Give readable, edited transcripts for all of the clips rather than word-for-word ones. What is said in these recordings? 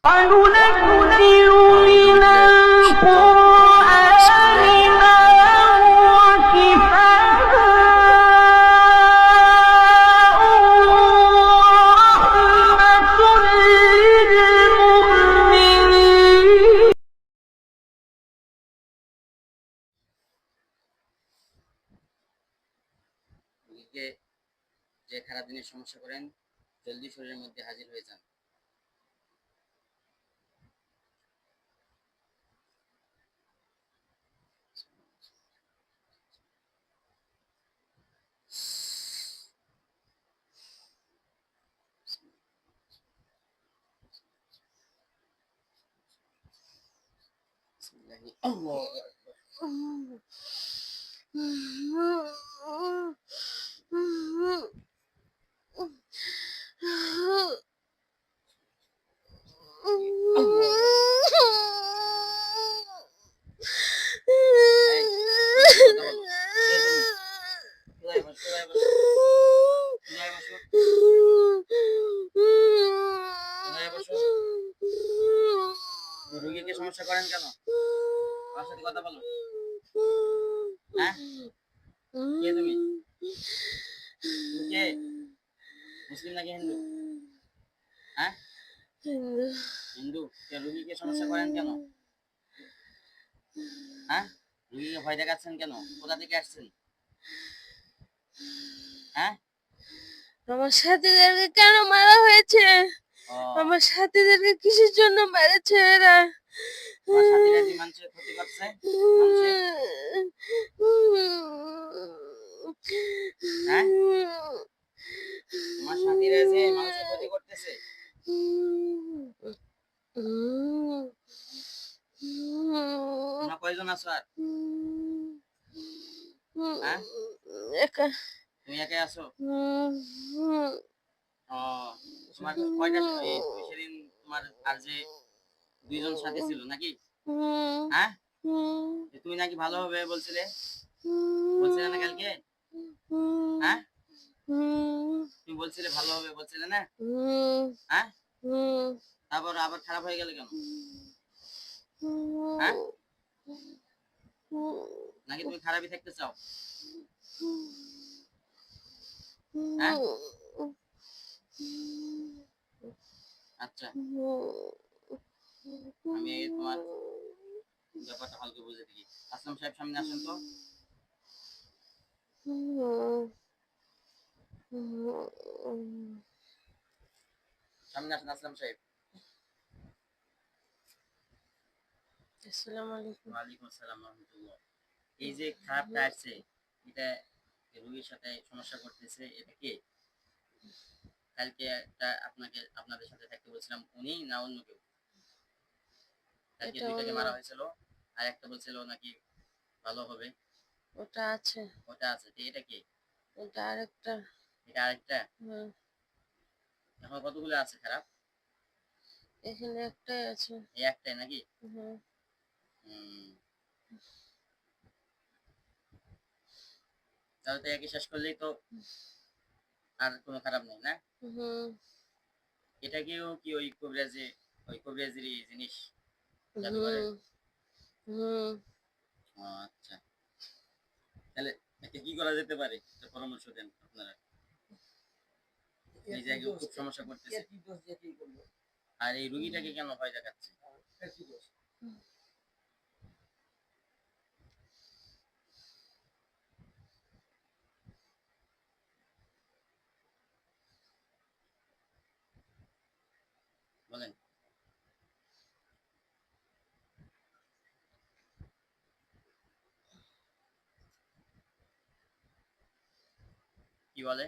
وننزل من القرآن ما هو شفاء ورحمة للمؤمنين রোগীকে যে খারাপ দিনের সমস্যা করেন জলদি শরীরের মধ্যে হাজির হয়ে যান। আল্লাহু আকবার। এই, কথা বলো। কে তুমি? কোথায় বসো? কোথায় বসো? কোথায় বসো? কোথায় বসো? রোগীকে সমস্যা করেন কেন? আমার সাথে কথা বলো। হ্যাঁ? কে তুমি? তুমি কে? মুসলিম নাকি হিন্দু? হ্যাঁ? হিন্দু। কে রোগীকে সমস্যা করেন কেন? হ্যাঁ? রোগীকে ভয় দেখাচ্ছেন কেন? কোথা থেকে আসছেন? হ্যাঁ? আমার সাথীদেরকে কেন মারা হয়েছে? ও, আমার সাথীদেরকে কিসের জন্য মেরেছে এরা? তোমার সাথীরা যে মানুষের ক্ষতি করছে, মানুষের, হ্যাঁ? তোমার সাথীরা যে মানুষের ক্ষতি করতেছে, তোমরা কয়জন আছো আর? হ্যাঁ? একা। তুমি একাই আছো? ও, তোমার কয়টা তুমি সেদিন তোমার আর যে দুইজন সাথী ছিল নাকি? হ্যাঁ? যে তুমি নাকি ভালো হবে বলছিলে, বলছিলে না কালকে? হ্যাঁ? তুমি বলছিলে ভালো হবে বলছিলে না? হ্যাঁ? তারপর আবার খারাপ হয়ে গেলে কেন? হ্যাঁ? নাকি তুমি খারাপই থাকতে চাও? হ্যাঁ? আচ্ছা, আমি তোমার ব্যাপারটা ভালো করে বুঝে দেখি। আসলাম সাহেব সামনে আসেন তো। সামনে আসেন আসলাম সাহেব। আসসালামু আলাইকুম। ওয়ালাইকুম আসসালাম রহমতুল্লাহ। এই যে খারাপটা আসছে, এটা রোগীর সাথে সমস্যা করতেছে, এটা কে? কালকে একটা আপনাদের সাথে থাকতে বলছিলাম, উনি না অন্য কেউ? কালকে এটা দুইটাকে অন্য। মারা হয়েছিল, আর একটা বলছিল নাকি ভালো হবে। ওটা আছে। ওটা আছে, তো এটা কে? এটা আরেকটা। এটা আরেকটা। হুম, এখন কতগুলো আছে খারাপ? এখানে একটাই আছে। এই একটাই নাকি? হুম, হুম, তাহলে তো একই শেষ করলেই তো আর কোনো খারাপ নেই না? হুম, এটাকেও কি ওই কবিরাজি জিনিস জাদু করে? হুম, হুম। ও, আচ্ছা, তাহলে একে কি করা যেতে পারে, একটা পরামর্শ দেন আপনারা। এই জায়গায় খুব সমস্যা করতেছে, আর এই রুগীটাকে কেন ভয় দেখাচ্ছে? বলেন। কি বলে?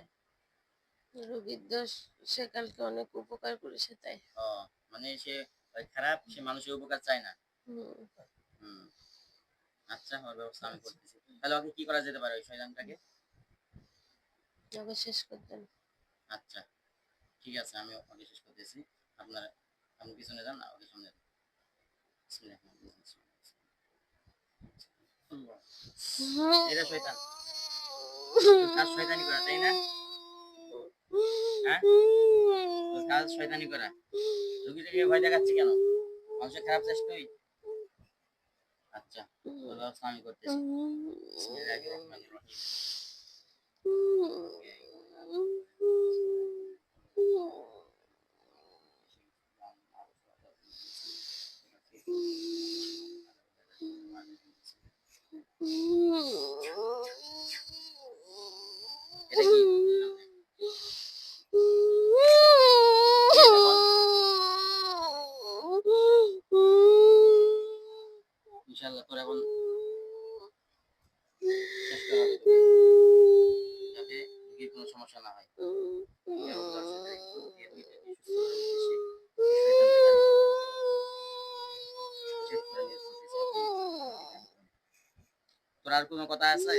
রোগীর দোষ, সে কালকে অনেক উপকার করেছে তাই। ও, মানে সে ওই খারাপ, সে মানুষের উপকার চায় না। হুম, হুম, আচ্ছা, ওর ব্যবস্থা আমি করতেছি। তাহলে ওকে কি করা যেতে পারে ওই শয়তানটাকে? ওকে শেষ করতেন। আচ্ছা, ঠিক আছে, আমি ওকে শেষ করতেছি। আপনারা, আপনি পিছনে যান, না ওকে সামনে যান। বিসমিল্লাহির রহমানির রহিম। আল্লাহ। এরা শয়তান, কাজ শয়তানি করা, তাই না? হ্যাঁ তোর কাজ শয়তানি করা রুগীটাকে ভয় দেখাচ্ছি কেন মানুষের খারাপ চাস তুই আচ্ছা তোর ব্যবস্থা আমি করতেছি বিসমিল্লাহির রহমানির রহিম। এটা কি ইনশাআল্লাহ তোর এখন শেষ করা হবে তোকে, যাতে রোগীর কোনো সমস্যা না হয় ইয়া রাব্বুল আলামিন এই রোগীটাকে সুস্থ করে দিয়েছে শয়তান থেকে আমি শেষ করে নিয়ে চলতেছি আপনি। তোর আর কোনো কথা আছে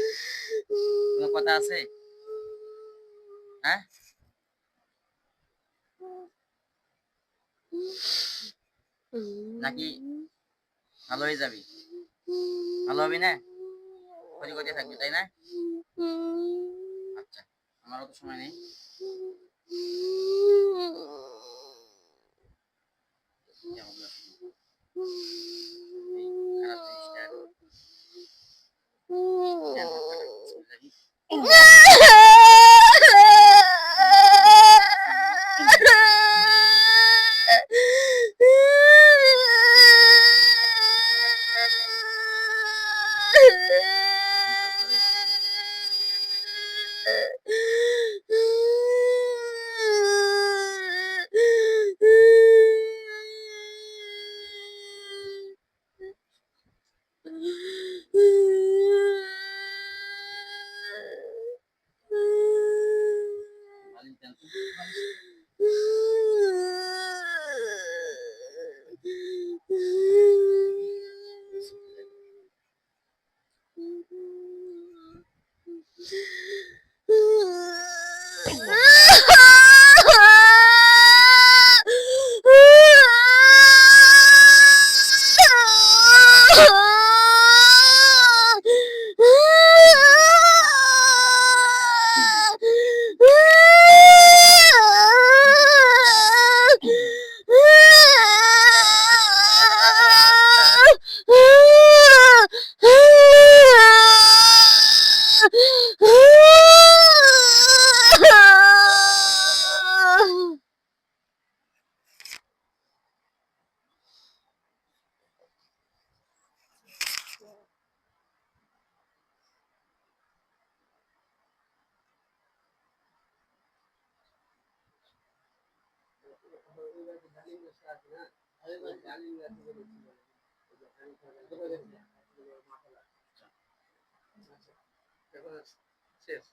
কোনো কথা আছে হ্যাঁ নাকি ভালো হয়ে যাবি ভালো হবি না ক্ষতি করতে থাকবি তাই না আচ্ছা আমারও তো সময় নেই ইয়া রাব্বুল আলামিন, এই খারাপ জিনিসটা জ্ঞান হাত কাটা বিসমিল্লাহি বালিশ দেন তো বালিশ শেষ